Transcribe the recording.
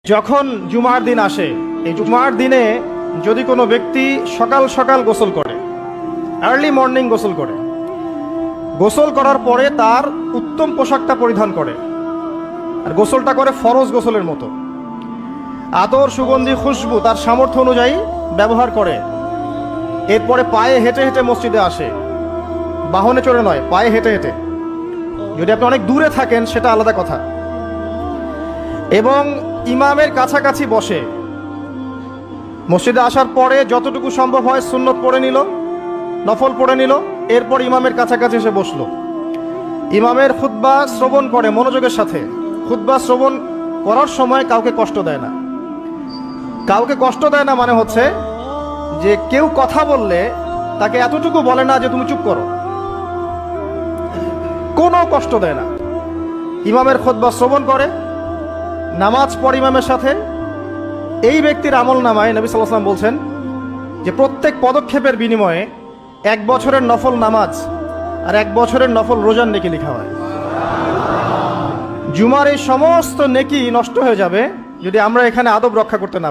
যখন জুমার দিন আসে, এই জুমার দিনে যদি কোনো ব্যক্তি সকাল সকাল গোসল করে, আর্লি মর্নিং গোসল করে, গোসল করার পরে তার উত্তম পোশাকটা পরিধান করে আর গোসলটা করে ফরজ গোসলের মতো, আতর সুগন্ধি খুশবু তার সামর্থ্য অনুযায়ী ব্যবহার করে, এরপরে পায়ে হেঁটে হেঁটে মসজিদে আসে, বাহনে চড়ে নয়, পায়ে হেঁটে হেঁটে। যদি আপনি অনেক দূরে থাকেন সেটা আলাদা কথা। এবং ইমামের কাছাকাছি বসে মসজিদে আসার পরে যতটুকু সম্ভব হয় সুন্নত পড়ে নিল, নফল পড়ে নিল, এরপর ইমামের কাছাকাছি এসে বসলো। ইমামের খুতবা শ্রবণ করে মনোযোগের সাথে। খুতবা শ্রবণ করার সময় কাউকে কষ্ট দেয় না। কাউকে কষ্ট দেয় না মানে হচ্ছে যে কেউ কথা বললে তাকে এতটুকু বলে না যে তুমি চুপ করো, কোনো কষ্ট দেয় না। ইমামের খুতবা শ্রবণ করে, নামাজ পড়ে ইমামের সাথে। এই ব্যক্তির আমল নামায় নবী সাল্লাল্লাহু আলাইহি ওয়াসাল্লাম বলছেন যে প্রত্যেক পদক্ষেপের বিনিময়ে 1 বছরের নফল নামাজ আর 1 বছরের নফল রোজার নেকি লেখা হয়। জুমার এই সমস্ত নেকি নষ্ট হয়ে যাবে যদি আমরা এখানে আদব রক্ষা করতে না পারি।